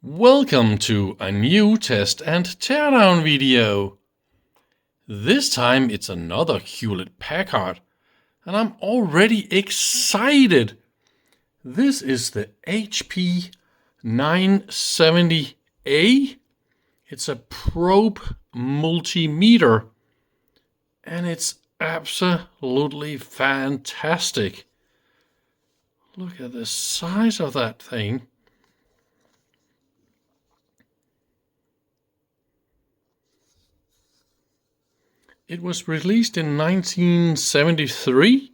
Welcome to a new test and teardown video. This time it's another Hewlett Packard and I'm already excited. This is the HP 970A. It's a probe multimeter and it's absolutely fantastic. Look at the size of that thing. It was released in 1973,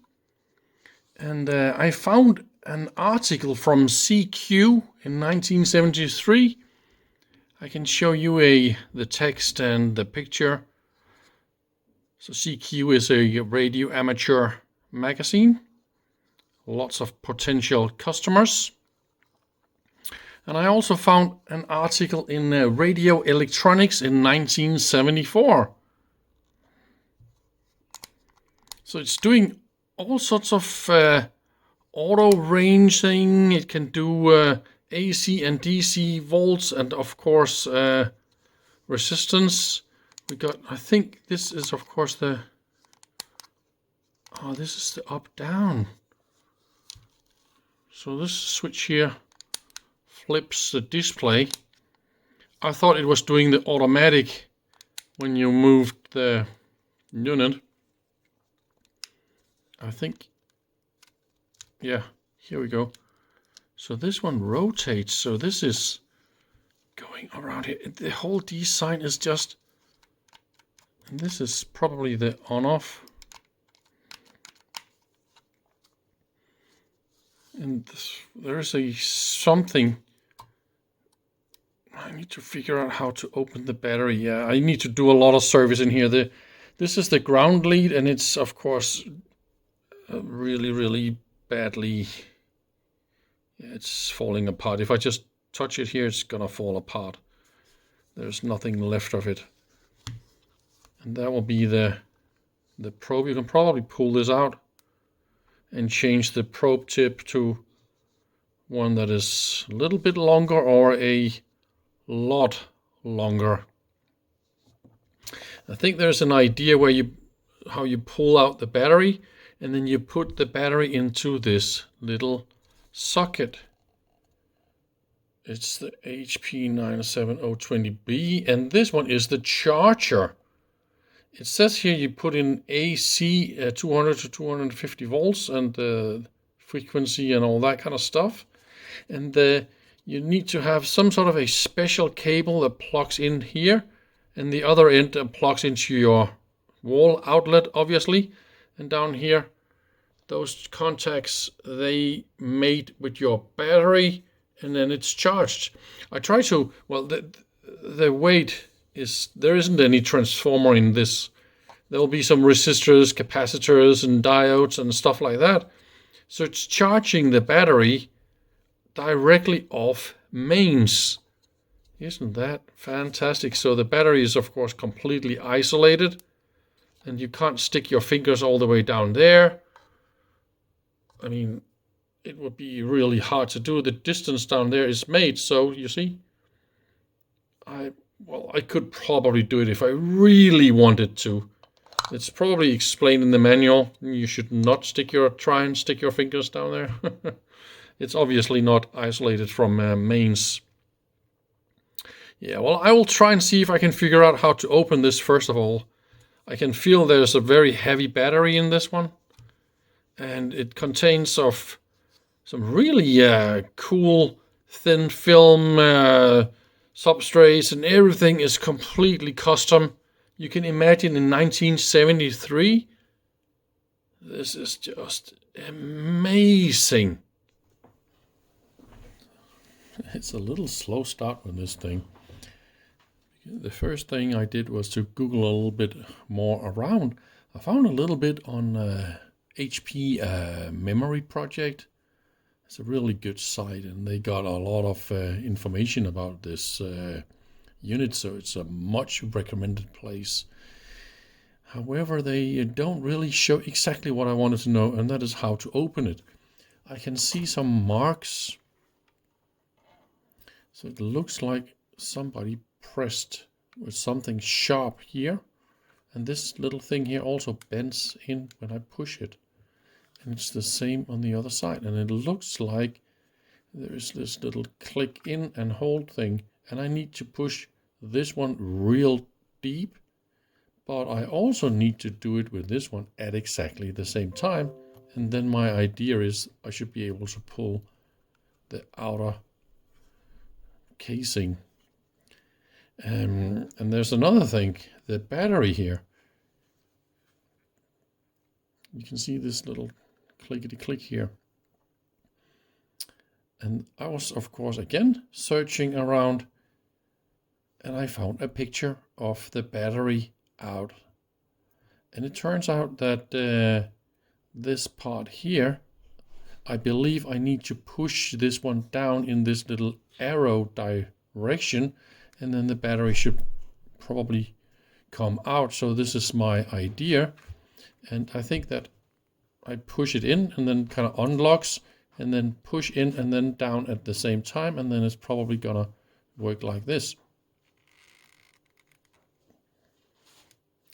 and I found an article from CQ in 1973. I can show you the text and the picture. So CQ is a radio amateur magazine. Lots of potential customers. And I also found an article in Radio Electronics in 1974. So it's doing all sorts of auto ranging. It can do AC and DC volts and of course resistance. We got, I think this is of course this is the up down. So this switch here flips the display. I thought it was doing the automatic when you moved the unit. I think, yeah, here we go. So this one rotates, so this is going around here. The whole design is just, and this is probably the on-off. And there's something. I need to figure out how to open the battery. Yeah, I need to do a lot of service in here. This is the ground lead, and it's, of course, really badly. Yeah, it's falling apart. If I just touch it here, it's gonna fall apart. There's nothing left of it. And that will be the probe. You can probably pull this out and change the probe tip to one that is a little bit longer or a lot longer. I think there's an idea where how you pull out the battery, and then you put the battery into this little socket. It's the HP 97020B, and this one is the charger. It says here you put in AC 200 to 250 volts and the frequency and all that kind of stuff. And you need to have some sort of a special cable that plugs in here, and the other end plugs into your wall outlet, obviously. And down here, those contacts, they mate with your battery, and then it's charged. I try to, well, the weight is, there isn't any transformer in this. There'll be some resistors, capacitors, and diodes and stuff like that. So it's charging the battery directly off mains. Isn't that fantastic? So the battery is, of course, completely isolated. And you can't stick your fingers all the way down there. I mean, it would be really hard to do. The distance down there is made, so you see. I could probably do it if I really wanted to. It's probably explained in the manual. You should not try and stick your fingers down there. It's obviously not isolated from mains. Yeah, well, I will try and see if I can figure out how to open this first of all. I can feel there's a very heavy battery in this one, and it contains of some really cool thin film substrates, and everything is completely custom. You can imagine in 1973, this is just amazing. It's a little slow start with this thing. The first thing I did was to Google a little bit more around. I found a little bit on HP Memory Project. It's a really good site, and they got a lot of information about this unit, so it's a much recommended place. However, they don't really show exactly what I wanted to know, and that is how to open it. I can see some marks So it looks like somebody pressed with something sharp here. And this little thing here also bends in when I push it. And it's the same on the other side. And it looks like there is this little click in and hold thing. And I need to push this one real deep. But I also need to do it with this one at exactly the same time. And then my idea is I should be able to pull the outer casing. And there's another thing, the battery here. You can see this little clickety click here. And I was, of course, again searching around, and I found a picture of the battery out. And it turns out that this part here, I believe I need to push this one down in this little arrow direction, and then the battery should probably come out. So this is my idea. And I think that I push it in and then kind of unlocks, and then push in and then down at the same time, and then it's probably gonna work like this.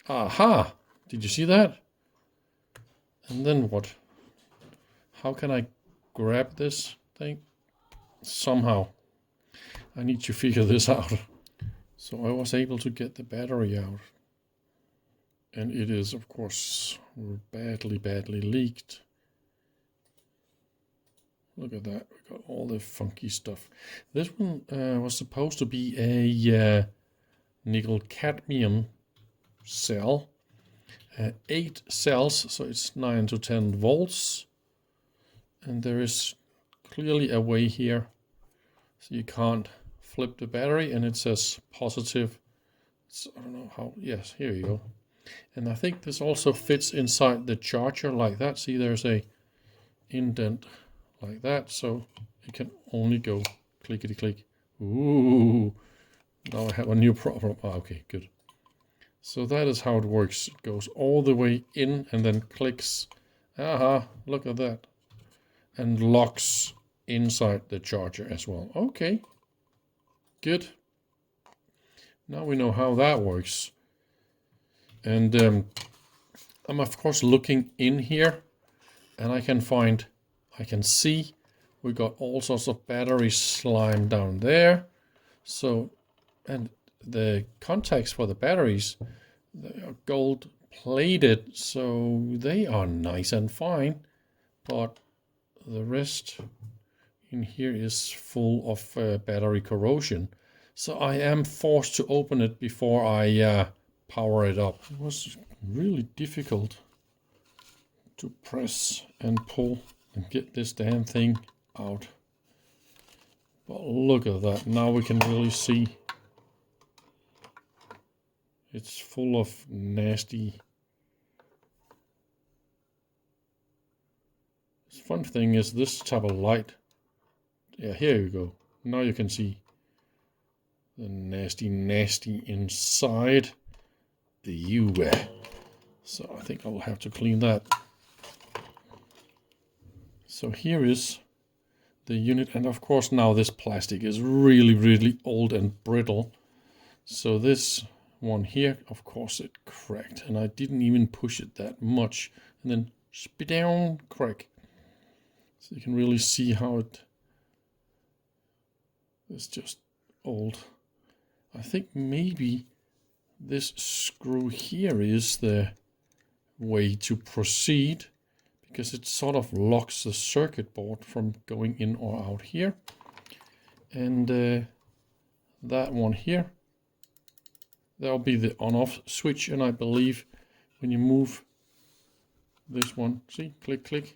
Aha! Did you see that? And then what? How can I grab this thing? Somehow. I need to figure this out. So I was able to get the battery out. And it is, of course, badly leaked. Look at that. We got all the funky stuff. This one was supposed to be a nickel cadmium cell. 8 cells, so it's 9 to 10 volts. And there is clearly a way here, so you can't flip the battery, and it says positive. I don't know how. Yes, here you go. And I think this also fits inside the charger like that. See, there's a indent like that, so it can only go clickety click. Ooh, now I have a new problem. Oh, okay, good. So that is how it works. It goes all the way in and then clicks. Aha, look at that. And locks inside the charger as well. Okay, good. Now we know how that works. And I'm of course looking in here, and I can see we got all sorts of battery slime down there. So, and the contacts for the batteries, they are gold plated, so they are nice and fine, but the rest in here is full of battery corrosion. So I am forced to open it before I power it up. It was really difficult to press and pull and get this damn thing out. But look at that. Now we can really see it's full of nasty. The fun thing is this type of light. Yeah, here you go. Now you can see the nasty inside. So I think I'll have to clean that. So here is the unit, and of course now this plastic is really old and brittle. So this one here, of course it cracked, and I didn't even push it that much, and then spit down, crack. So you can really see how it's just old. I think maybe this screw here is the way to proceed, because it sort of locks the circuit board from going in or out here. And that one here, that'll be the on-off switch, and I believe when you move this one, see, click,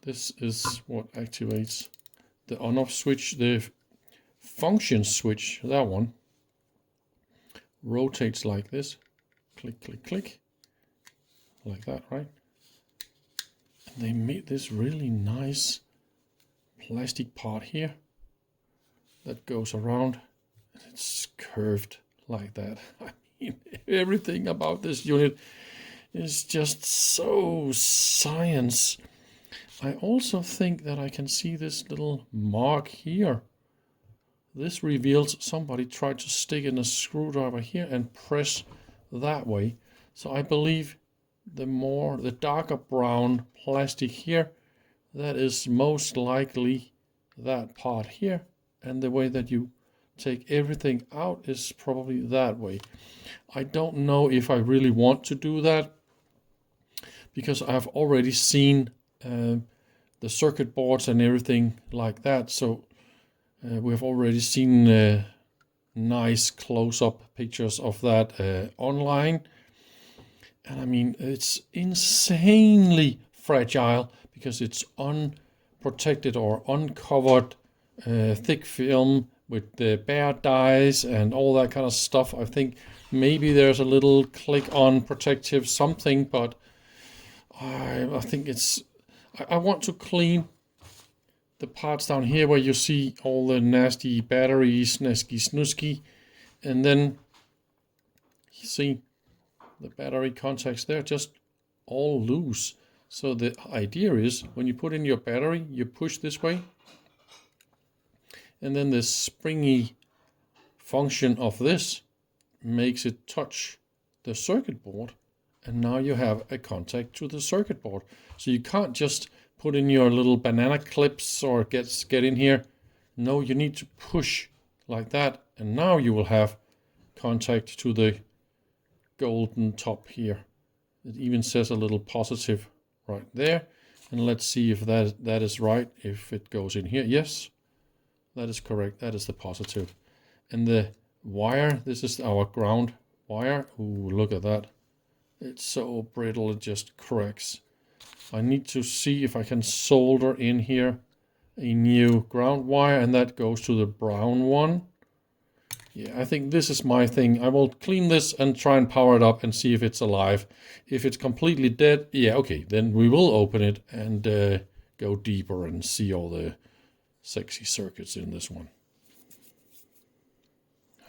this is what activates the on-off switch. The function switch, that one, rotates like this, click, like that, right? And they made this really nice plastic part here that goes around, and it's curved like that. I mean, everything about this unit is just so science. I also think that I can see this little mark here this reveals somebody tried to stick in a screwdriver here and press that way. So I believe the darker brown plastic here, that is most likely that part here, and the way that you take everything out is probably that way. I don't know if I really want to do that, because I've already seen the circuit boards and everything like that. So we've already seen nice close-up pictures of that online. And I mean, it's insanely fragile because it's unprotected or uncovered thick film with the bare dies and all that kind of stuff. I think maybe there's a little click-on protective something, but I think it's... I want to clean the parts down here where you see all the nasty batteries, snusky, and then you see the battery contacts there just all loose. So the idea is when you put in your battery, you push this way, and then the springy function of this makes it touch the circuit board, and now you have a contact to the circuit board. So you can't just put in your little banana clips or get in here. No, you need to push like that, and now you will have contact to the golden top here. It even says a little positive right there, and let's see if that is right, if it goes in here. Yes, that is correct. That is the positive. And the wire, this is our ground wire. Ooh, look at that. It's so brittle, it just cracks. I need to see if I can solder in here a new ground wire, and that goes to the brown one. Yeah, I think this is my thing. I will clean this and try and power it up and see if it's alive. If it's completely dead, yeah, okay, then we will open it and go deeper and see all the sexy circuits in this one.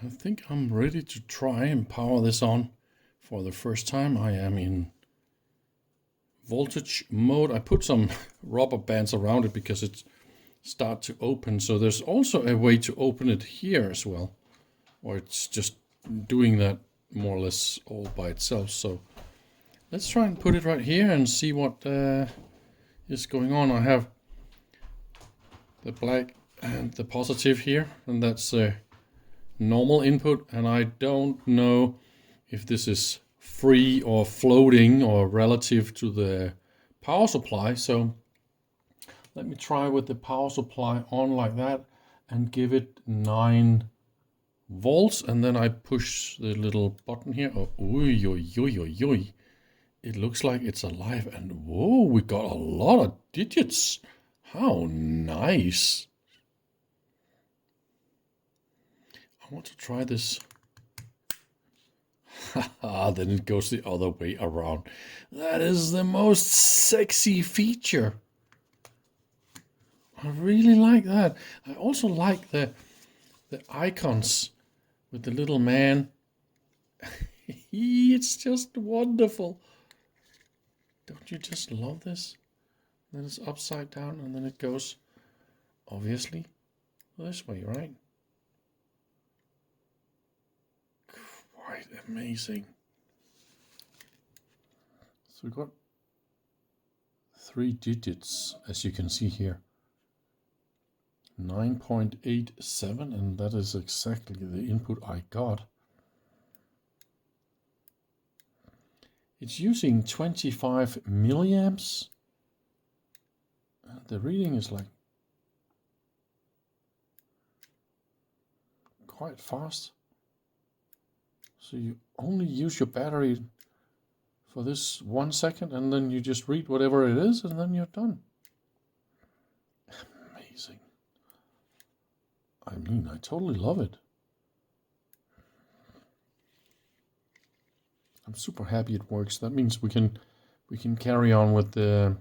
I think I'm ready to try and power this on. For the first time, I am in voltage mode. I put some rubber bands around it because it starts to open. So there's also a way to open it here as well. Or it's just doing that more or less all by itself. So let's try and put it right here and see what is going on. I have the black and the positive here, and that's a normal input. And I don't know if this is free or floating or relative to the power supply. So let me try with the power supply on like that and give it 9 volts, and then I push the little button here. Oh, oy, oy, oy, oy, oy. It looks like it's alive, and whoa, we got a lot of digits. How nice. I want to try this. Haha, then it goes the other way around. That is the most sexy feature. I really like that. I also like the icons with the little man. It's just wonderful. Don't you just love this? Then it's upside down, and then it goes, obviously, this way, right? Quite amazing. So we've got 3 digits, as you can see here. 9.87, and that is exactly the input I got. It's using 25 milliamps. The reading is like quite fast. So you only use your battery for this 1 second, and then you just read whatever it is, and then you're done. Amazing. I mean, I totally love it. I'm super happy it works. That means we can carry on with the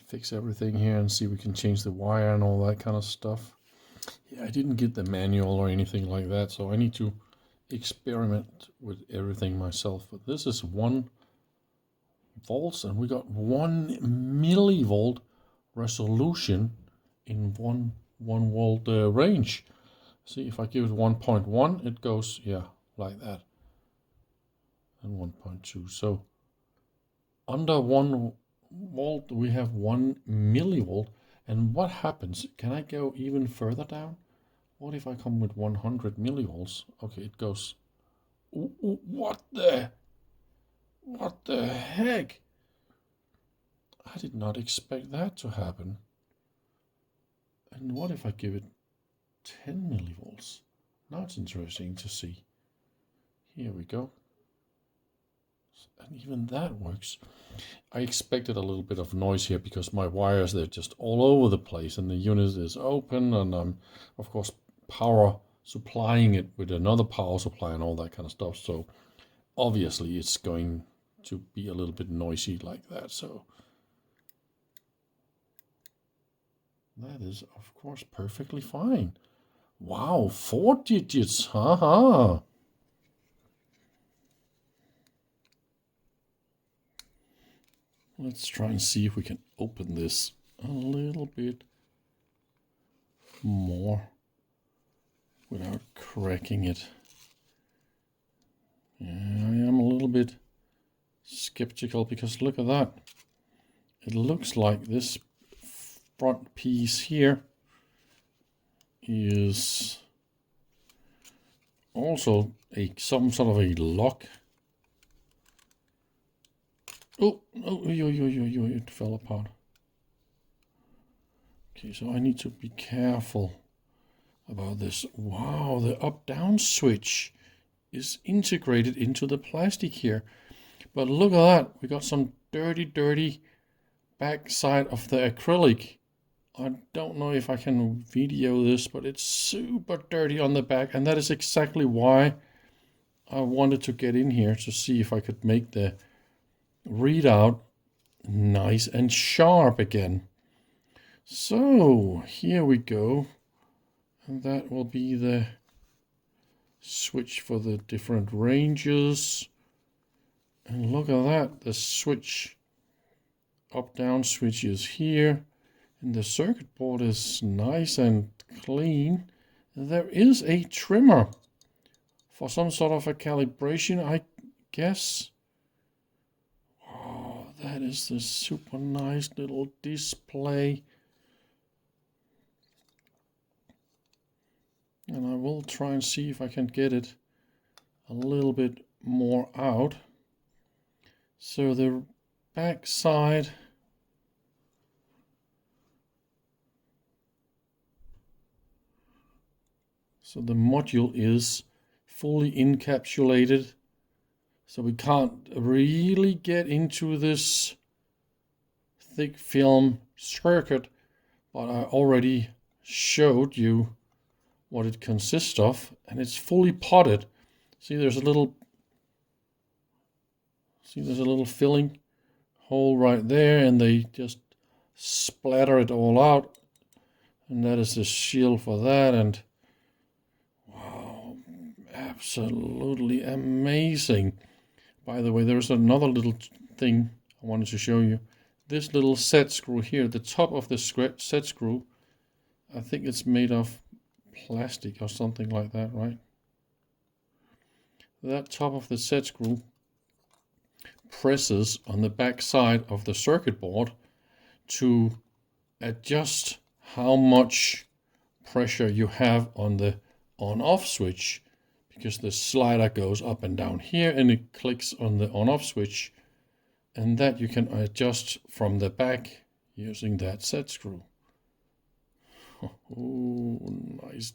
fix everything here and see if we can change the wire and all that kind of stuff. Yeah, I didn't get the manual or anything like that, so I need to experiment with everything myself. But this is 1 volts, and we got 1 millivolt resolution in 1 1 volt range. See, if I give it 1.1, it goes, yeah, like that. And 1.2. So under 1 volt, we have 1 millivolt. And what happens? Can I go even further down? What if I come with 100 millivolts? Okay, it goes. Ooh, ooh, what the heck? I did not expect that to happen. And what if I give it 10 millivolts? Now it's interesting to see. Here we go. And even that works. I expected a little bit of noise here because my wires, they're just all over the place and the unit is open, and I'm of course power supplying it with another power supply and all that kind of stuff. So obviously it's going to be a little bit noisy like that. So that is of course perfectly fine. Wow, 4 digits, haha. Let's try and see if we can open this a little bit more without cracking it. Yeah, I am a little bit skeptical because look at that. It looks like this front piece here is also some sort of a lock. Oh, it fell apart. Okay, so I need to be careful about this. Wow, the up-down switch is integrated into the plastic here. But look at that, we got some dirty back side of the acrylic. I don't know if I can video this, but it's super dirty on the back, and that is exactly why I wanted to get in here to see if I could make the readout nice and sharp again. So here we go, and that will be the switch for the different ranges. And look at that, the switch, up down switch is here, and the circuit board is nice and clean. There is a trimmer for some sort of a calibration, I guess. Oh, that is the super nice little display. And I will try and see if I can get it a little bit more out. So the back side, so the module is fully encapsulated. So we can't really get into this thick film circuit, but I already showed you what it consists of, and it's fully potted. See, there's a little filling hole right there, and they just splatter it all out, and that is the shield for that. And wow, absolutely amazing. By the way, there's another little thing I wanted to show you. This little set screw here, the top of the set screw, I think it's made of plastic or something like that, right? That top of the set screw presses on the back side of the circuit board to adjust how much pressure you have on the on-off switch, because the slider goes up and down here and it clicks on the on-off switch, and that you can adjust from the back using that set screw. Oh, nice.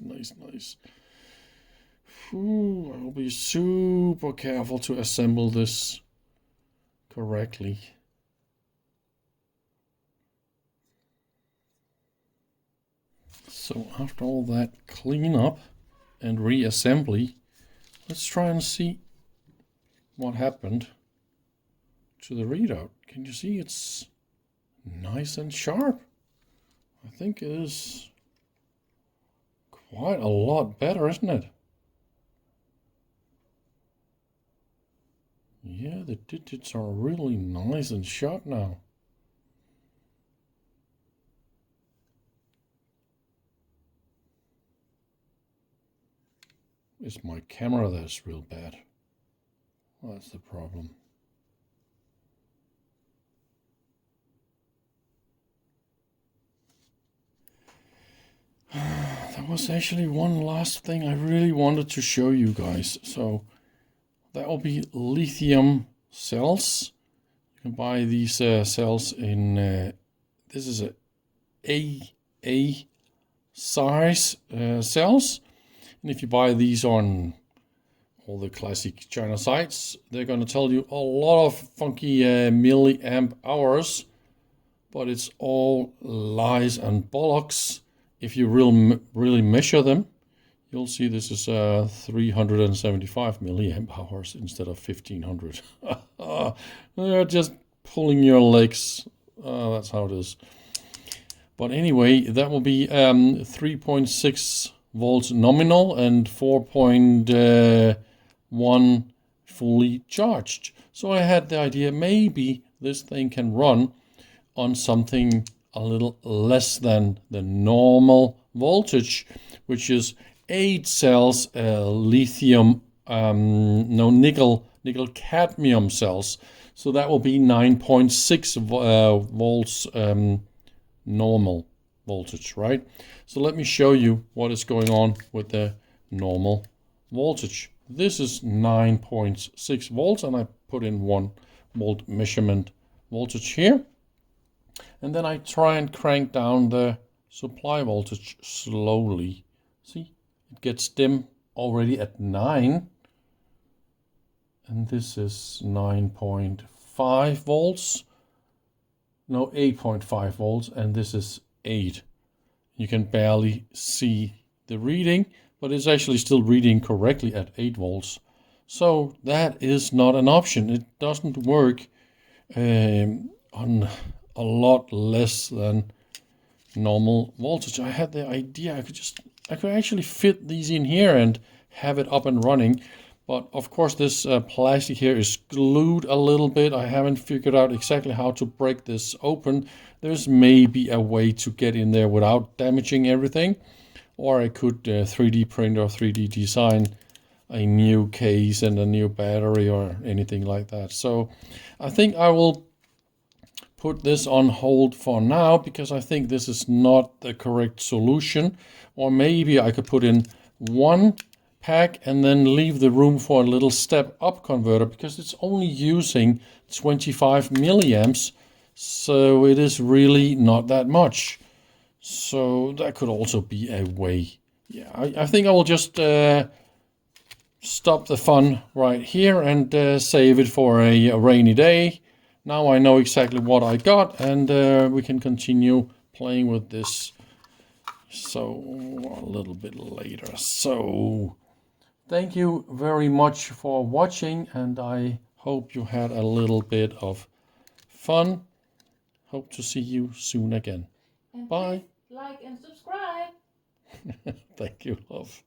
Ooh, I'll be super careful to assemble this correctly. So after all that cleanup and reassembly, let's try and see what happened to the readout. Can you see it's nice and sharp? I think it is quite a lot better, isn't it? Yeah, the digits are really nice and sharp now. It's my camera that's real bad. That's the problem. There was actually one last thing I really wanted to show you guys. So that will be lithium cells. You can buy these cells in, this is a AA size cells. And if you buy these on all the classic China sites, they're going to tell you a lot of funky milliamp hours, but it's all lies and bollocks. If you really measure them, you'll see this is 375 milliamp hours instead of 1500. They're just pulling your legs. That's how it is. But anyway, that will be 3.6 volts nominal and 4.1 fully charged. So I had the idea maybe this thing can run on something a little less than the normal voltage, which is 8 cells lithium, nickel cadmium cells. So that will be 9.6 volts normal voltage, right? So let me show you what is going on with the normal voltage. This is 9.6 volts, and I put in 1 volt measurement voltage here. And then I try and crank down the supply voltage slowly. See, it gets dim already at 9. And this is 9.5 volts. No, 8.5 volts, and this is 8. You can barely see the reading, but it's actually still reading correctly at 8 volts. So that is not an option. It doesn't work on a lot less than normal voltage. I had the idea I could actually fit these in here and have it up and running. But of course this plastic here is glued a little bit. I haven't figured out exactly how to break this open. There's maybe a way to get in there without damaging everything. Or I could 3D print or 3D design a new case and a new battery or anything like that. So I think I will put this on hold for now because I think this is not the correct solution. Or maybe I could put in 1 pack and then leave the room for a little step up converter because it's only using 25 milliamps, so it is really not that much. So that could also be a way. Yeah, I think I will just stop the fun right here and save it for a rainy day. Now I know exactly what I got, and we can continue playing with this so a little bit later. So thank you very much for watching, and I hope you had a little bit of fun. Hope to see you soon again. And bye. Like and subscribe. Thank you, love.